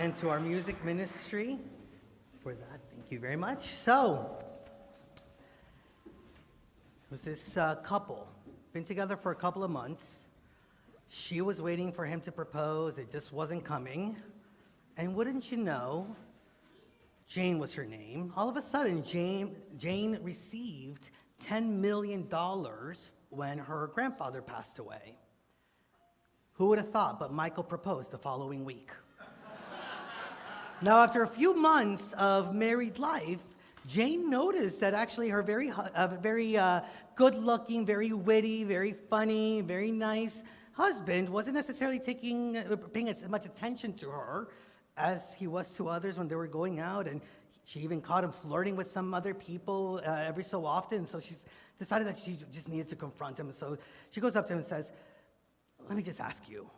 and to our music ministry for that. Thank you very much. So, it was this couple, been together for a couple of months. She was waiting for him to propose. It just wasn't coming. And wouldn't you know, Jane was her name. All of a sudden, Jane received $10 million when her grandfather passed away. Who would have thought? But Michael proposed the following week. Now, after a few months of married life, Jane noticed that actually her very good-looking, very witty, very funny, very nice husband wasn't necessarily paying as much attention to her as he was to others when they were going out, and she even caught him flirting with some other people every so often. So she decided that she just needed to confront him. So she goes up to him and says, "Let me just ask you,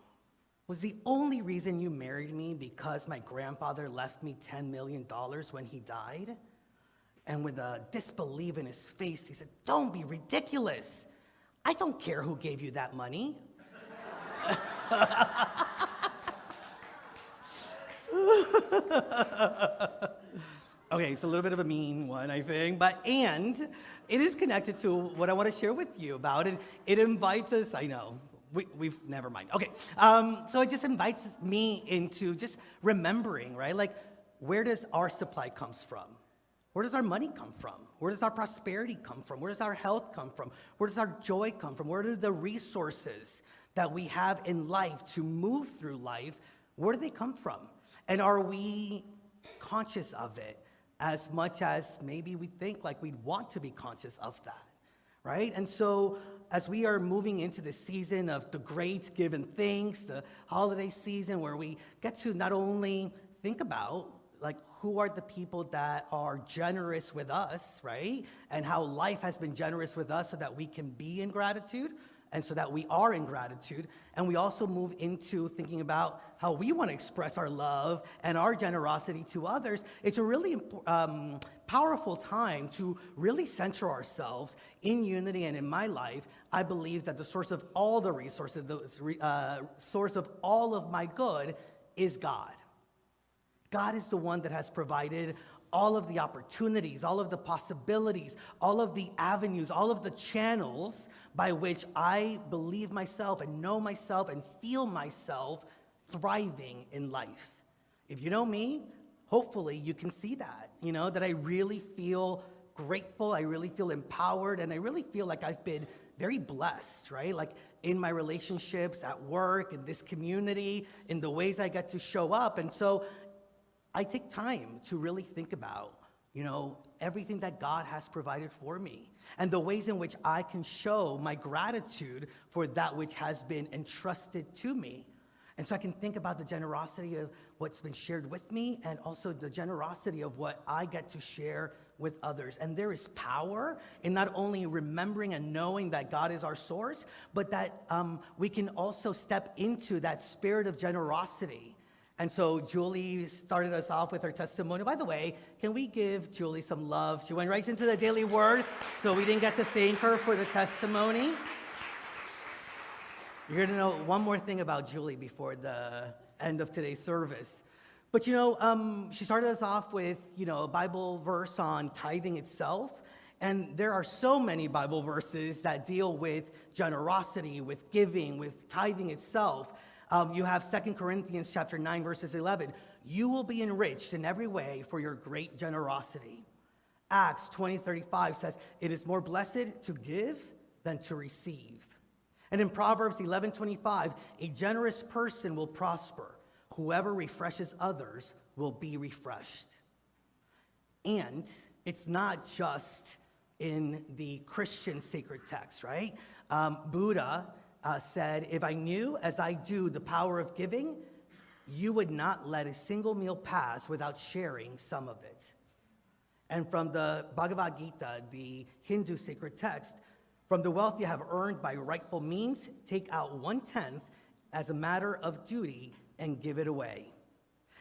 was the only reason you married me because my grandfather left me $10 million when he died?" And with a disbelief in his face, he said, "Don't be ridiculous. I don't care who gave you that money." Okay, it's a little bit of a mean one, I think, and it is connected to what I want to share with you about, and it invites us, I know, we've never mind. Okay, so it just invites me into just remembering, right? Like, where does our supply comes from? Where does our money come from? Where does our prosperity come from? Where does our health come from? Where does our joy come from? Where do the resources that we have in life to move through life, where do they come from? And are we conscious of it as much as maybe we think like we'd want to be conscious of that, right? And so as we are moving into the season of the great given thanks, the holiday season where we get to not only think about like who are the people that are generous with us, right? And how life has been generous with us so that we can be in gratitude and so that we are in gratitude. And we also move into thinking about how we want to express our love and our generosity to others. It's a really powerful time to really center ourselves in unity. And in my life, I believe that the source of all the resources, the source of all of my good is God. God is the one that has provided all of the opportunities, all of the possibilities, all of the avenues, all of the channels by which I believe myself and know myself and feel myself thriving in life. If you know me, hopefully you can see that, that I really feel grateful, I really feel empowered, and I really feel like I've been very blessed, right? Like in my relationships, at work, in this community, in the ways I get to show up. And so I take time to really think about, everything that God has provided for me and the ways in which I can show my gratitude for that which has been entrusted to me. And so I can think about the generosity of what's been shared with me and also the generosity of what I get to share with others. And there is power in not only remembering and knowing that God is our source, but that we can also step into that spirit of generosity. And so Julie started us off with her testimony. By the way, can we give Julie some love? She went right into the daily word, so we didn't get to thank her for the testimony. You're going to know one more thing about Julie before the end of today's service. But she started us off with, a Bible verse on tithing itself. And there are so many Bible verses that deal with generosity, with giving, with tithing itself. You have 2 Corinthians chapter 9, verses 11. You will be enriched in every way for your great generosity. Acts 20:35 says, it is more blessed to give than to receive. And in Proverbs 11:25, a generous person will prosper. Whoever refreshes others will be refreshed. And it's not just in the Christian sacred text, right? Buddha said, if I knew as I do the power of giving, you would not let a single meal pass without sharing some of it. And from the Bhagavad Gita, the Hindu sacred text, from the wealth you have earned by rightful means, take out 1/10 as a matter of duty and give it away.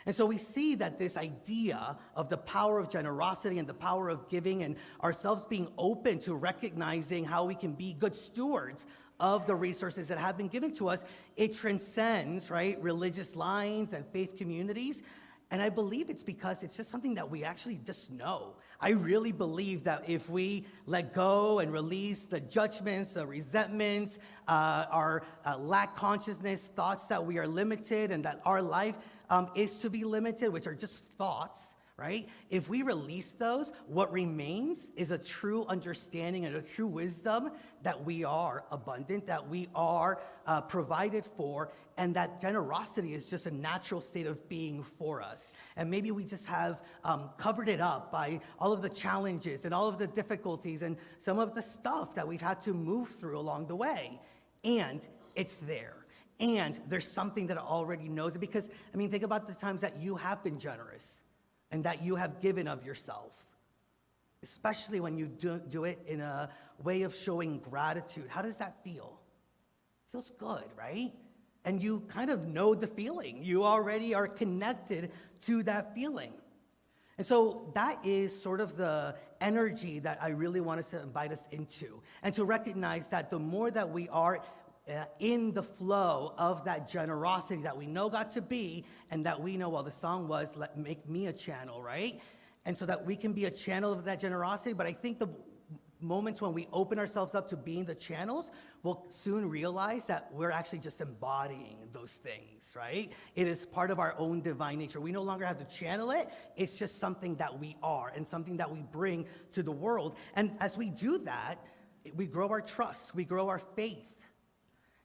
And so we see that this idea of the power of generosity and the power of giving and ourselves being open to recognizing how we can be good stewards of the resources that have been given to us, it transcends, right, religious lines and faith communities. And I believe it's because it's just something that we actually just know. I really believe that if we let go and release the judgments, the resentments, our lack consciousness, thoughts that we are limited and that our life is to be limited, which are just thoughts, right? If we release those, what remains is a true understanding and a true wisdom that we are abundant, that we are provided for, and that generosity is just a natural state of being for us. And maybe we just have covered it up by all of the challenges and all of the difficulties and some of the stuff that we've had to move through along the way. And it's there. And there's something that already knows it. Because, I mean, think about the times that you have been generous and that you have given of yourself, especially when you do it in a way of showing gratitude. How does that feel? It feels good, right? And you kind of know the feeling. You already are connected to that feeling. And so that is sort of the energy that I really wanted to invite us into, and to recognize that the more that we are in the flow of that generosity that we know God to be, and that we know, well, the song was, make me a channel, right? And so that we can be a channel of that generosity. But I think the moments when we open ourselves up to being the channels, we'll soon realize that we're actually just embodying those things, right? It is part of our own divine nature. We no longer have to channel it. It's just something that we are and something that we bring to the world. And as we do that, we grow our trust, we grow our faith.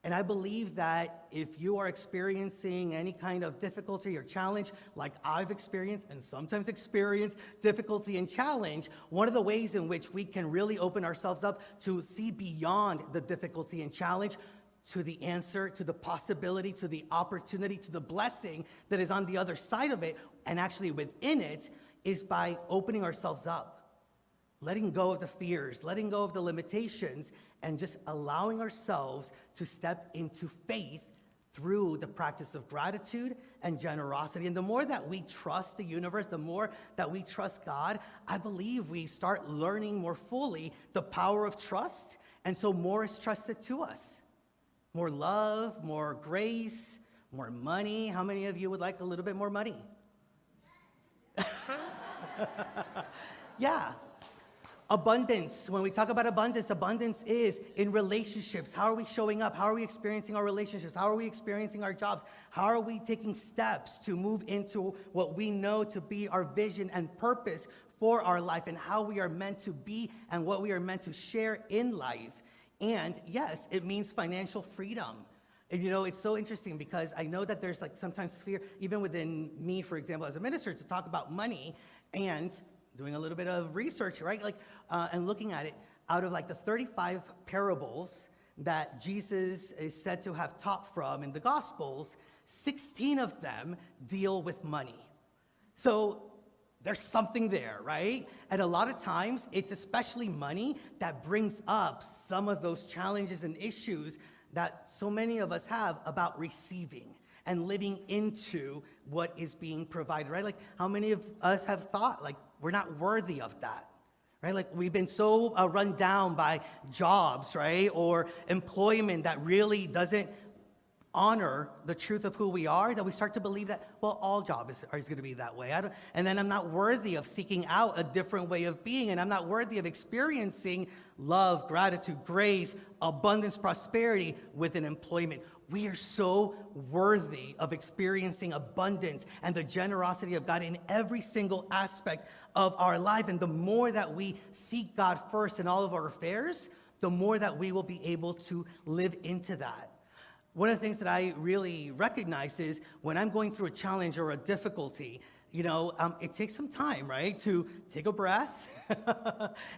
And I believe that if you are experiencing any kind of difficulty or challenge, like I've experienced and sometimes experience difficulty and challenge, one of the ways in which we can really open ourselves up to see beyond the difficulty and challenge to the answer, to the possibility, to the opportunity, to the blessing that is on the other side of it, and actually within it, is by opening ourselves up, letting go of the fears, letting go of the limitations, and just allowing ourselves to step into faith through the practice of gratitude and generosity. And the more that we trust the universe, the more that we trust God, I believe we start learning more fully the power of trust. And so more is trusted to us. More love, more grace, more money. How many of you would like a little bit more money? Yeah. Abundance. When we talk about abundance, abundance is in relationships. How are we showing up? How are we experiencing our relationships? How are we experiencing our jobs? How are we taking steps to move into what we know to be our vision and purpose for our life, and how we are meant to be and what we are meant to share in life? And yes, it means financial freedom. And you know, it's so interesting because I know that there's like sometimes fear, even within me, for example, as a minister, to talk about money, and doing a little bit of research, right? And looking at it, out of like the 35 parables that Jesus is said to have taught from in the Gospels, 16 of them deal with money. So there's something there, right? And a lot of times, it's especially money that brings up some of those challenges and issues that so many of us have about receiving and living into what is being provided, right? Like, how many of us have thought, like, we're not worthy of that, right? Like, we've been so run down by jobs, right? Or employment that really doesn't honor the truth of who we are, that we start to believe that, well, all jobs are going to be that way. And then I'm not worthy of seeking out a different way of being, and I'm not worthy of experiencing love, gratitude, grace, abundance, prosperity within employment. We are so worthy of experiencing abundance and the generosity of God in every single aspect of our life. And the more that we seek God first in all of our affairs, the more that we will be able to live into that. One of the things that I really recognize is when I'm going through a challenge or a difficulty, it takes some time, right, to take a breath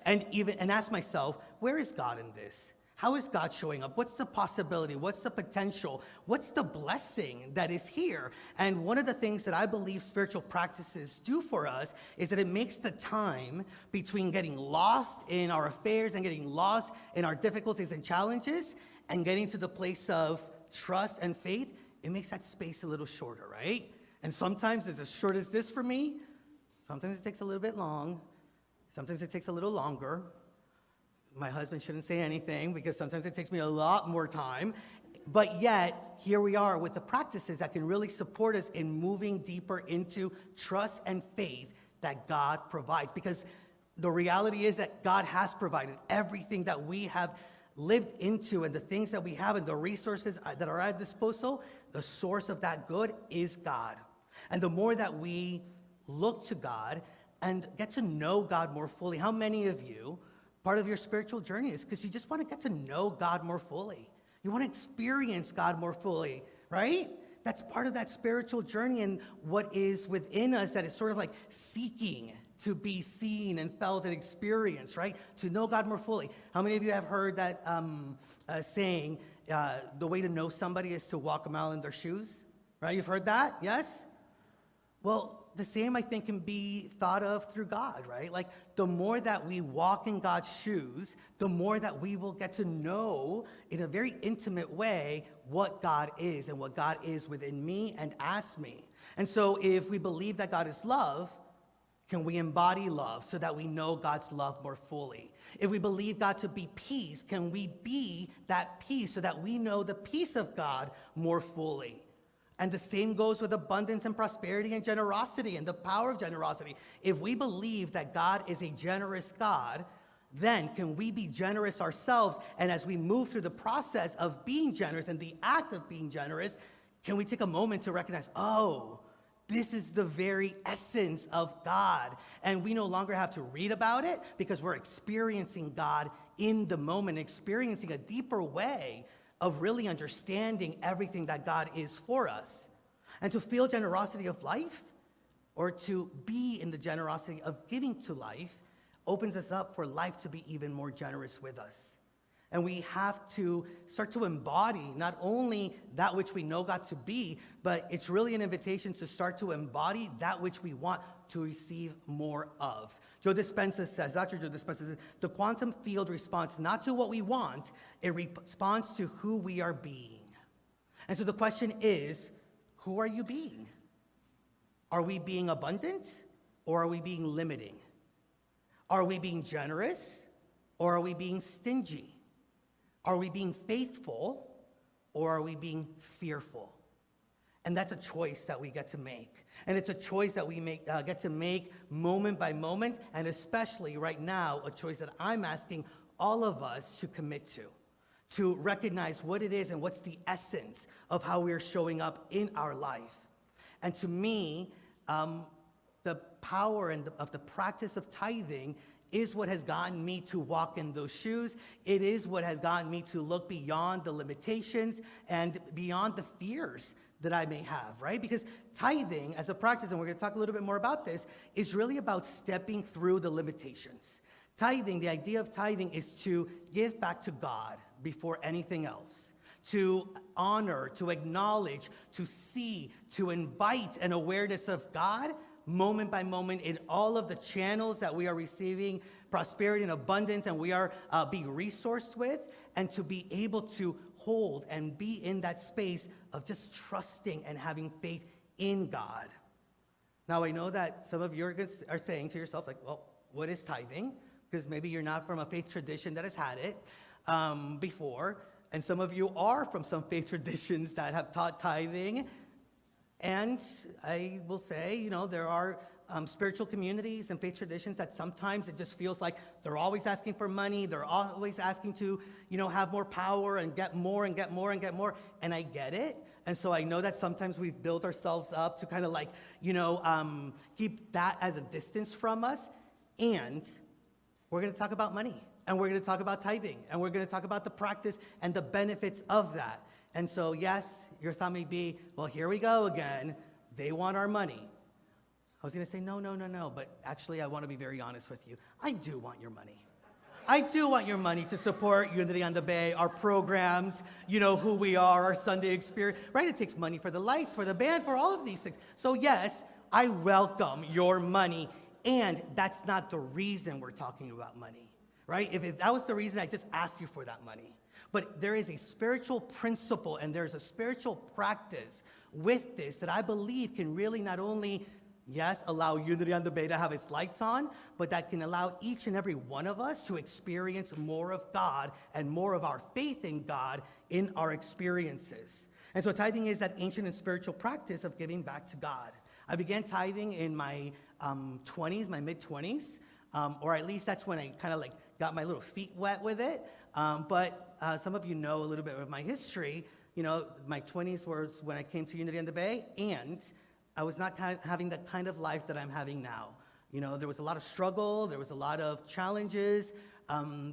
and ask myself, where is God in this? How is God showing up? What's the possibility? What's the potential? What's the blessing that is here? And one of the things that I believe spiritual practices do for us is that it makes the time between getting lost in our affairs and getting lost in our difficulties and challenges and getting to the place of trust and faith, it makes that space a little shorter, right? And sometimes it's as short as this for me. Sometimes it takes a little bit long. Sometimes it takes a little longer. My husband shouldn't say anything because sometimes it takes me a lot more time. But yet, here we are with the practices that can really support us in moving deeper into trust and faith that God provides. Because the reality is that God has provided everything that we have lived into, and the things that we have and the resources that are at disposal. The source of that good is God. And the more that we look to God and get to know God more fully, how many of you, part of your spiritual journey is because you just want to get to know God more fully? You want to experience God more fully, right? That's part of that spiritual journey and what is within us that is sort of like seeking to be seen and felt and experienced, right? To know God more fully. How many of you have heard that saying, the way to know somebody is to walk a mile in their shoes, right? You've heard that, yes? Well, the same, I think, can be thought of through God, right? Like, the more that we walk in God's shoes, the more that we will get to know in a very intimate way what God is and what God is within me and as me. And so if we believe that God is love, can we embody love so that we know God's love more fully? If we believe God to be peace, can we be that peace so that we know the peace of God more fully? And the same goes with abundance and prosperity and generosity and the power of generosity. If we believe that God is a generous God, then can we be generous ourselves? And as we move through the process of being generous and the act of being generous, can we take a moment to recognize, oh, this is the very essence of God. And we no longer have to read about it because we're experiencing God in the moment, experiencing a deeper way of really understanding everything that God is for us. And to feel generosity of life, or to be in the generosity of giving to life, opens us up for life to be even more generous with us. And we have to start to embody not only that which we know God to be, but it's really an invitation to start to embody that which we want to receive more of. Dr. Joe Dispenza says, the quantum field responds not to what we want, it responds to who we are being. And so the question is, who are you being? Are we being abundant, or are we being limiting? Are we being generous, or are we being stingy? Are we being faithful, or are we being fearful? And that's a choice that we get to make. And it's a choice that we get to make moment by moment, and especially right now, a choice that I'm asking all of us to commit to recognize what it is and what's the essence of how we're showing up in our life. And to me, the power of the practice of tithing is what has gotten me to walk in those shoes. It is what has gotten me to look beyond the limitations and beyond the fears that I may have, right? Because tithing as a practice, and we're going to talk a little bit more about this, is really about stepping through the limitations. Tithing, the idea of tithing is to give back to God before anything else, to honor, to acknowledge, to see, to invite an awareness of God moment by moment in all of the channels that we are receiving prosperity and abundance and we are being resourced with, and to be able to hold and be in that space of just trusting and having faith in God. Now, I know that some of you are saying to yourself, like, well, what is tithing? Because maybe you're not from a faith tradition that has had it before, and some of you are from some faith traditions that have taught tithing. And I will say, there are spiritual communities and faith traditions that sometimes it just feels like they're always asking for money. They're always asking to, have more power and get more and get more and get more. And I get it. And so I know that sometimes we've built ourselves up to kind of like, keep that as a distance from us. And we're going to talk about money. And we're going to talk about tithing. And we're going to talk about the practice and the benefits of that. And so, yes, your thought may be, well, here we go again. They want our money. I was going to say, no. But actually, I want to be very honest with you. I do want your money. I do want your money to support Unity on the Bay, our programs, who we are, our Sunday experience, right? It takes money for the lights, for the band, for all of these things. So yes, I welcome your money. And that's not the reason we're talking about money, right? If that was the reason, I just asked you for that money. But there is a spiritual principle and there's a spiritual practice with this that I believe can really not only Yes, allow unity on the bay to have its lights on, but that can allow each and every one of us to experience more of God and more of our faith in God in our experiences. And so tithing is that ancient and spiritual practice of giving back to God. I began tithing in my 20s, my mid-20s, or at least that's when I kind of like got my little feet wet with it. But some of you know a little bit of my history. You know, my 20s was when I came to Unity on the Bay, and I was not having the kind of life that I'm having now. You know, there was a lot of struggle, there was a lot of challenges,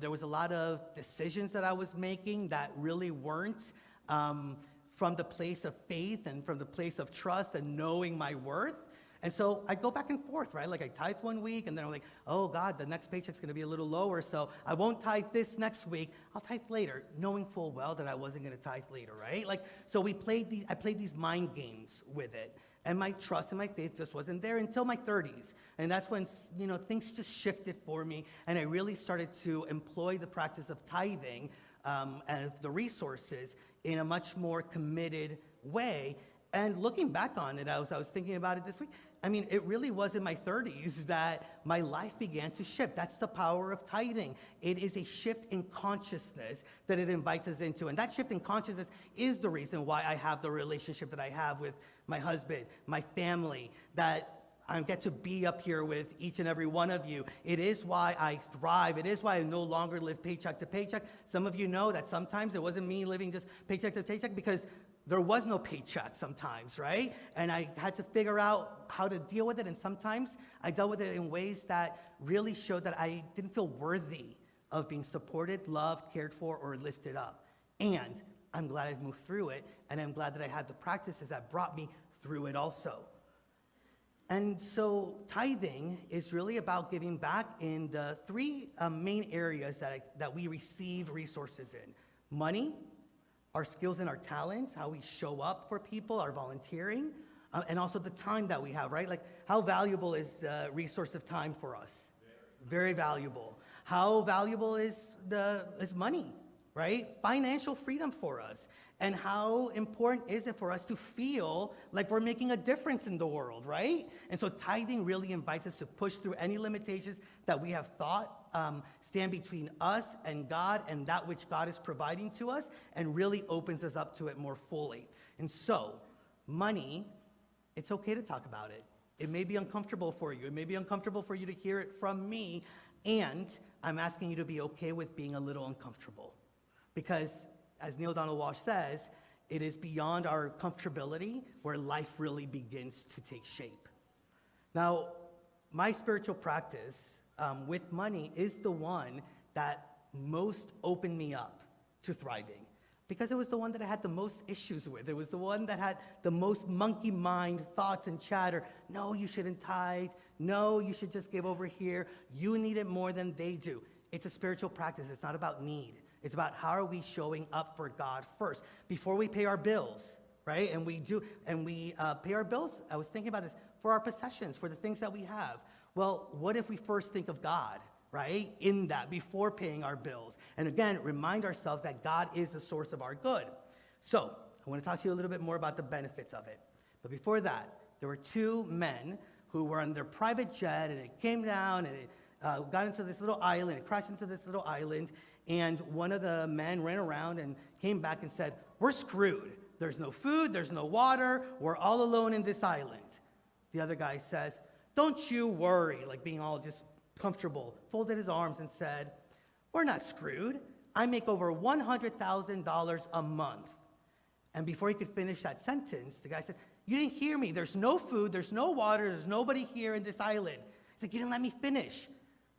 there was a lot of decisions that I was making that really weren't from the place of faith and from the place of trust and knowing my worth. And so I go back and forth, right? Like I tithe one week, and then I'm like, oh God, the next paycheck's gonna be a little lower, so I won't tithe this next week, I'll tithe later, knowing full well that I wasn't gonna tithe later, right? Like, so I played these mind games with it. And my trust and my faith just wasn't there until my 30s. And that's when, you know, things just shifted for me, and I really started to employ the practice of tithing and the resources in a much more committed way. And looking back on it, I was thinking about it this week. I mean, it really was in my 30s that my life began to shift. That's the power of tithing. It is a shift in consciousness that it invites us into. And that shift in consciousness is the reason why I have the relationship that I have with my husband, my family, that I get to be up here with each and every one of you. It is why I thrive. It is why I no longer live paycheck to paycheck. Some of you know that sometimes it wasn't me living just paycheck to paycheck because there was no paycheck sometimes, right? And I had to figure out how to deal with it. And sometimes I dealt with it in ways that really showed that I didn't feel worthy of being supported, loved, cared for, or lifted up. And I'm glad I moved through it. And I'm glad that I had the practices that brought me through it also. And so tithing is really about giving back in the three main areas that we receive resources in: money, our skills and our talents, how we show up for people, our volunteering, and also the time that we have, right? Like, how valuable is the resource of time for us? Very valuable. How valuable is money, right? Financial freedom for us. And how important is it for us to feel like we're making a difference in the world, right? And so tithing really invites us to push through any limitations that we have thought stand between us and God and that which God is providing to us, and really opens us up to it more fully. And so, money, it's okay to talk about it. It may be uncomfortable for you. It may be uncomfortable for you to hear it from me, and I'm asking you to be okay with being a little uncomfortable. Because, as Neil Donald Walsh says, it is beyond our comfortability where life really begins to take shape. Now, my spiritual practice with money is the one that most opened me up to thriving, because it was the one that I had the most issues with. It was the one that had the most monkey mind thoughts and chatter. No, you shouldn't tithe. No, you should just give over here. You need it more than they do. It's a spiritual practice. It's not about need. It's about how are we showing up for God first before we pay our bills, right? And we pay our bills. I was thinking about this for our possessions, for the things that we have. Well, what if we first think of God, right, in that before paying our bills? And again, remind ourselves that God is the source of our good. So I want to talk to you a little bit more about the benefits of it. But before that, there were two men who were on their private jet, and it came down, and it got into this little island. It crashed into this little island, and one of the men ran around and came back and said, "We're screwed. There's no food, there's no water, we're all alone in this island." The other guy says, "Don't you worry," like being all just comfortable, folded his arms and said, "We're not screwed. I make over $100,000 a month." And before he could finish that sentence, the guy said, "You didn't hear me. There's no food, there's no water, there's nobody here in this island." He's like, "You didn't let me finish.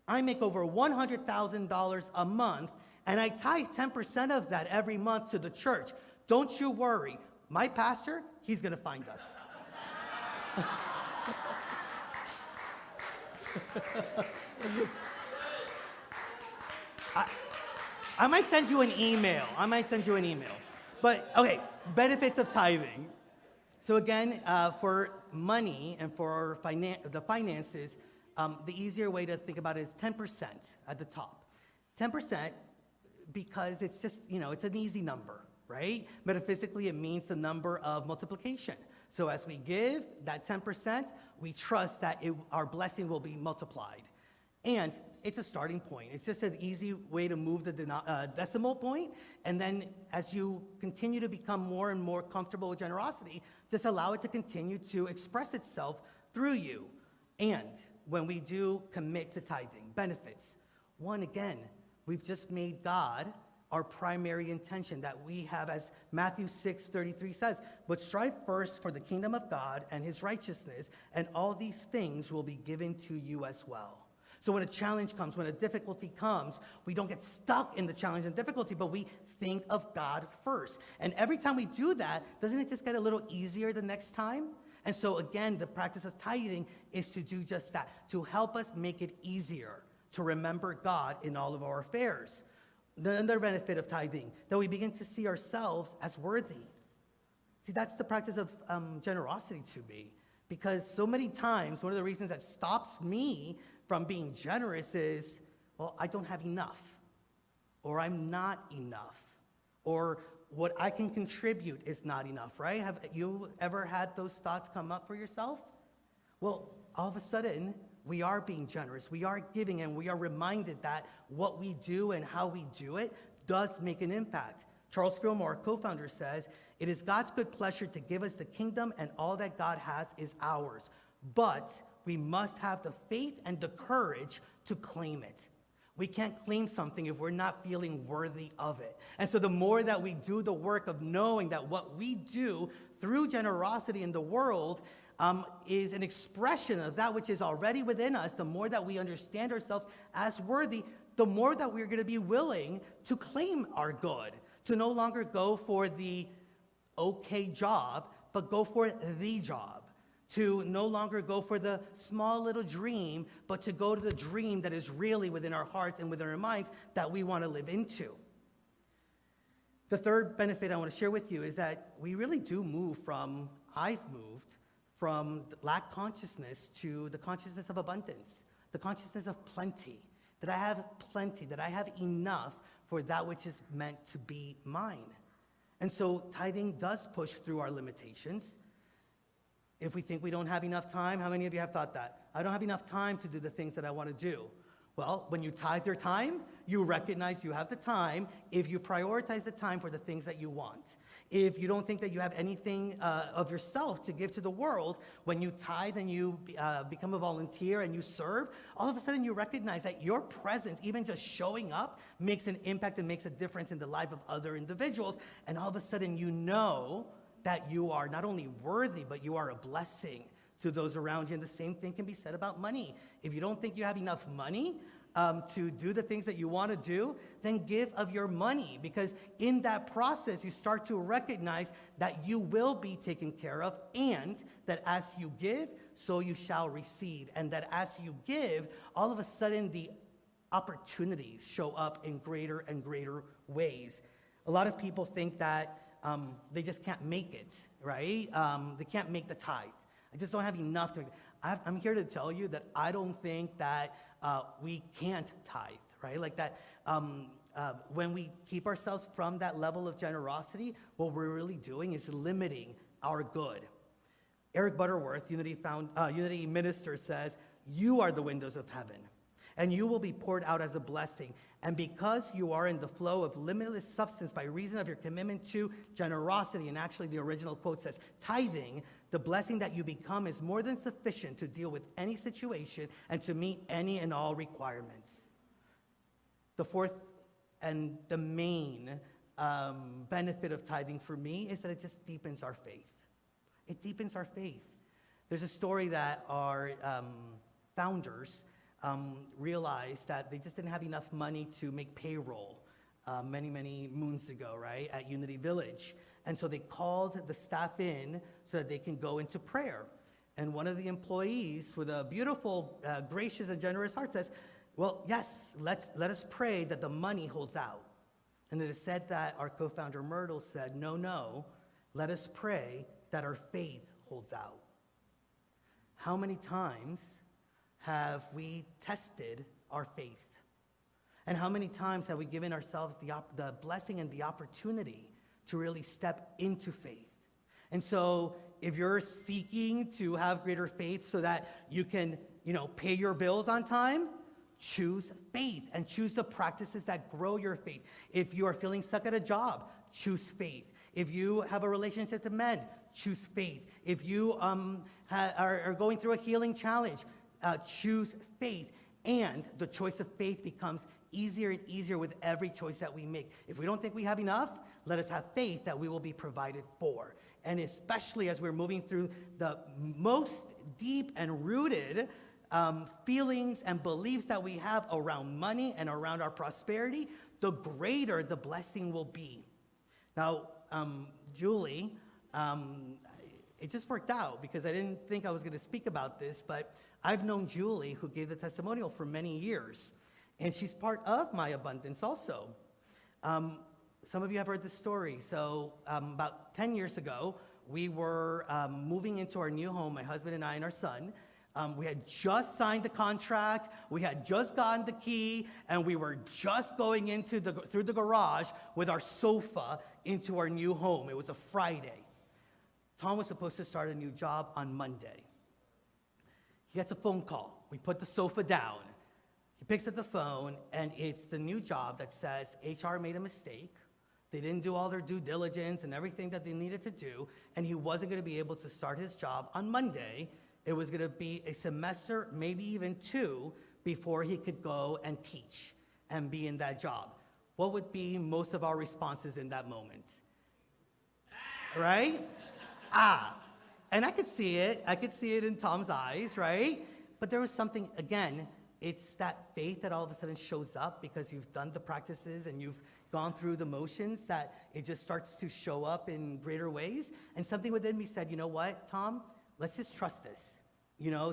I make over $100,000 a month, and I tithe 10% of that every month to the church. Don't you worry. My pastor, he's going to find us." I might send you an email. But, okay, benefits of tithing. So again, for money and for the finances, the easier way to think about it is 10% at the top. 10% because it's just, it's an easy number, right? Metaphysically, it means the number of multiplication. So as we give that 10%, we trust that our blessing will be multiplied. And it's a starting point. It's just an easy way to move the decimal point. And then as you continue to become more and more comfortable with generosity, just allow it to continue to express itself through you. And when we do commit to tithing, benefits. One, again, we've just made God our primary intention that we have, as Matthew 6:33 says, but strive first for the kingdom of God and his righteousness, and all these things will be given to you as well. So when a challenge comes, when a difficulty comes, we don't get stuck in the challenge and difficulty, but we think of God first. And every time we do that, doesn't it just get a little easier the next time? And so again, the practice of tithing is to do just that, to help us make it easier to remember God in all of our affairs. The other benefit of tithing, that we begin to see ourselves as worthy. See, that's the practice of generosity to me. Because so many times, one of the reasons that stops me from being generous is, well, I don't have enough, or I'm not enough, or what I can contribute is not enough, right? Have you ever had those thoughts come up for yourself? Well, all of a sudden, we are being generous, we are giving, and we are reminded that what we do and how we do it does make an impact. Charles Fillmore, co-founder, says, "It is God's good pleasure to give us the kingdom, and all that God has is ours. But we must have the faith and the courage to claim it." We can't claim something if we're not feeling worthy of it. And so the more that we do the work of knowing that what we do through generosity in the world is an expression of that which is already within us, the more that we understand ourselves as worthy, the more that we're going to be willing to claim our good, to no longer go for the okay job, but go for the job. To no longer go for the small little dream, but to go to the dream that is really within our hearts and within our minds that we want to live into. The third benefit I want to share with you is that we really do I've moved from lack consciousness to the consciousness of abundance, the consciousness of plenty, that I have plenty, that I have enough for that which is meant to be mine. And so tithing does push through our limitations. If we think we don't have enough time, how many of you have thought that? I don't have enough time to do the things that I want to do. Well, when you tithe your time, you recognize you have the time if you prioritize the time for the things that you want. If you don't think that you have anything of yourself to give to the world, when you tithe and you become a volunteer and you serve, all of a sudden you recognize that your presence, even just showing up, makes an impact and makes a difference in the life of other individuals. And all of a sudden you know that you are not only worthy, but you are a blessing to those around you. And the same thing can be said about money. If you don't think you have enough money to do the things that you want to do, then give of your money. Because in that process, you start to recognize that you will be taken care of, and that as you give, so you shall receive. And that as you give, all of a sudden the opportunities show up in greater and greater ways. A lot of people think that they just can't make it, right? They can't make the tithe. I just don't have enough to. I'm here to tell you that I don't think that we can't tithe, right? Like that when we keep ourselves from that level of generosity, what we're really doing is limiting our good. Eric Butterworth, Unity minister, says, "You are the windows of heaven, and you will be poured out as a blessing. And because you are in the flow of limitless substance by reason of your commitment to generosity," and actually the original quote says, "tithing, the blessing that you become is more than sufficient to deal with any situation and to meet any and all requirements." The fourth and the main benefit of tithing for me is that it just deepens our faith. It deepens our faith. There's a story that our founders realized that they just didn't have enough money to make payroll many, many moons ago, right, at Unity Village. And so they called the staff in so that they can go into prayer. And one of the employees, with a beautiful, gracious, and generous heart, says, "Well, yes, let us pray that the money holds out." And it is said that our co-founder Myrtle said, no, let us pray that our faith holds out. How many times have we tested our faith? And how many times have we given ourselves the blessing and the opportunity to really step into faith? And so if you're seeking to have greater faith so that you can, pay your bills on time, choose faith and choose the practices that grow your faith. If you are feeling stuck at a job, choose faith. If you have a relationship to mend, choose faith. If you are going through a healing challenge, choose faith. And the choice of faith becomes easier and easier with every choice that we make. If we don't think we have enough, let us have faith that we will be provided for. And especially as we're moving through the most deep and rooted feelings and beliefs that we have around money and around our prosperity, the greater the blessing will be. Now, Julie, it just worked out because I didn't think I was going to speak about this, but I've known Julie, who gave the testimonial, for many years, and she's part of my abundance also. Some of you have heard this story. So about 10 years ago, we were moving into our new home, my husband and I and our son. We had just signed the contract, we had just gotten the key, and we were just going through the garage with our sofa into our new home. It was a Friday. Tom was supposed to start a new job on Monday. He gets a phone call. We put the sofa down. He picks up the phone, and it's the new job that says HR made a mistake. They didn't do all their due diligence and everything that they needed to do, and he wasn't going to be able to start his job on Monday. It was going to be a semester, maybe even 2, before he could go and teach and be in that job. What would be most of our responses in that moment? Right? And I could see it. I could see it in Tom's eyes, right? But there was something, again, it's that faith that all of a sudden shows up because you've done the practices and you've gone through the motions, that it just starts to show up in greater ways. And something within me said, you know what, Tom? Let's just trust this.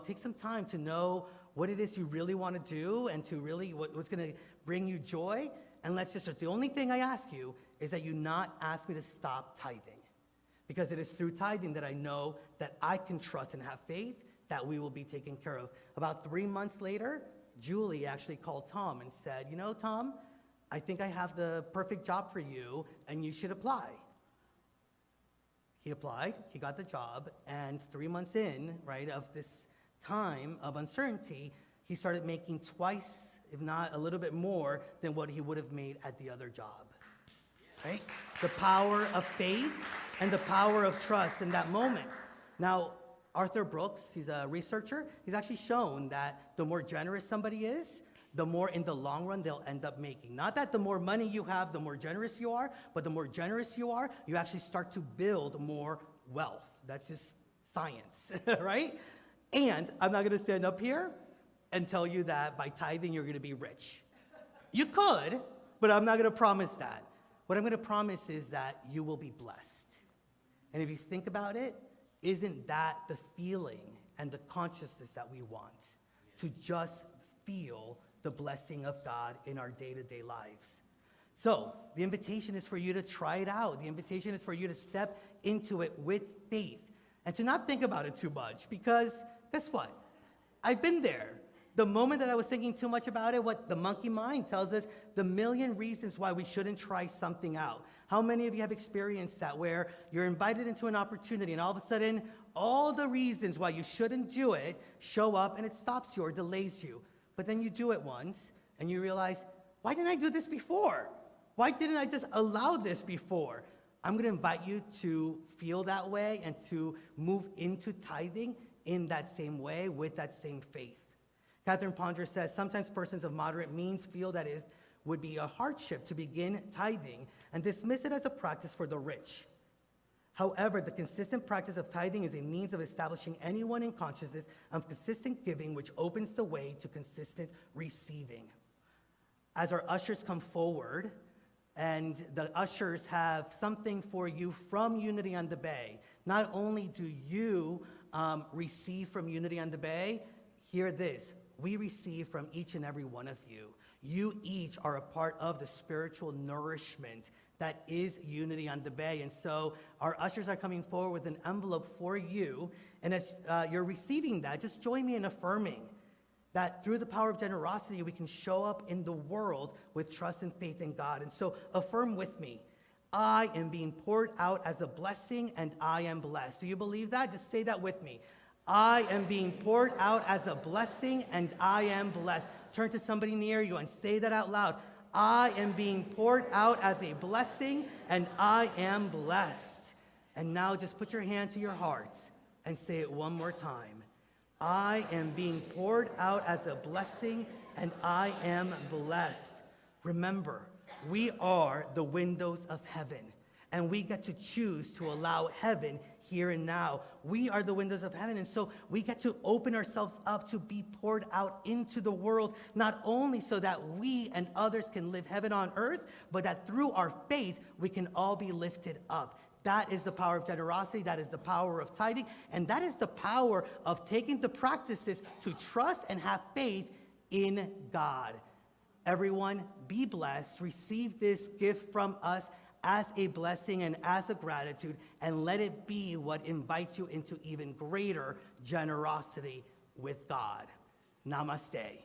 Take some time to know what it is you really want to do and to really what's going to bring you joy. And let's just, the only thing I ask you is that you not ask me to stop tithing. Because it is through tithing that I know that I can trust and have faith that we will be taken care of. About 3 months later, Julie actually called Tom and said, Tom, I think I have the perfect job for you and you should apply. He applied, he got the job, and 3 months in, right, of this time of uncertainty, he started making twice, if not a little bit more, than what he would have made at the other job, right? The power of faith and the power of trust in that moment. Now, Arthur Brooks, he's a researcher, he's actually shown that the more generous somebody is, the more in the long run they'll end up making. Not that the more money you have, the more generous you are, but the more generous you are, you actually start to build more wealth. That's just science, right? And I'm not going to stand up here and tell you that by tithing you're going to be rich. You could, but I'm not going to promise that. What I'm going to promise is that you will be blessed. And if you think about it, isn't that the feeling and the consciousness that we want? To just feel the blessing of God in our day-to-day lives. So the invitation is for you to try it out. The invitation is for you to step into it with faith and to not think about it too much, because guess what? I've been there. The moment that I was thinking too much about it, what the monkey mind tells us, the million reasons why we shouldn't try something out. How many of you have experienced that, where you're invited into an opportunity and all of a sudden all the reasons why you shouldn't do it show up and it stops you or delays you? But then you do it once, and you realize, why didn't I do this before? Why didn't I just allow this before? I'm going to invite you to feel that way and to move into tithing in that same way with that same faith. Catherine Ponder says, sometimes persons of moderate means feel that it would be a hardship to begin tithing and dismiss it as a practice for the rich. However, the consistent practice of tithing is a means of establishing anyone in consciousness of consistent giving, which opens the way to consistent receiving. As our ushers come forward, and the ushers have something for you from Unity on the Bay. Not only do you receive from Unity on the Bay, hear this, we receive from each and every one of you. You each are a part of the spiritual nourishment that is Unity on the Bay. And so our ushers are coming forward with an envelope for you. And as you're receiving that, just join me in affirming that through the power of generosity, we can show up in the world with trust and faith in God. And so affirm with me, I am being poured out as a blessing, and I am blessed. Do you believe that? Just say that with me. I am being poured out as a blessing, and I am blessed. Turn to somebody near you and say that out loud. I am being poured out as a blessing, and I am blessed. And now just put your hand to your heart and say it one more time. I am being poured out as a blessing, and I am blessed. Remember, we are the windows of heaven, and we get to choose to allow heaven here and now. We are the windows of heaven, and so we get to open ourselves up to be poured out into the world, not only so that we and others can live heaven on earth, but that through our faith, we can all be lifted up. That is the power of generosity. That is the power of tithing. And that is the power of taking the practices to trust and have faith in God. Everyone, be blessed. Receive this gift from us as a blessing and as a gratitude, and let it be what invites you into even greater generosity with God. Namaste.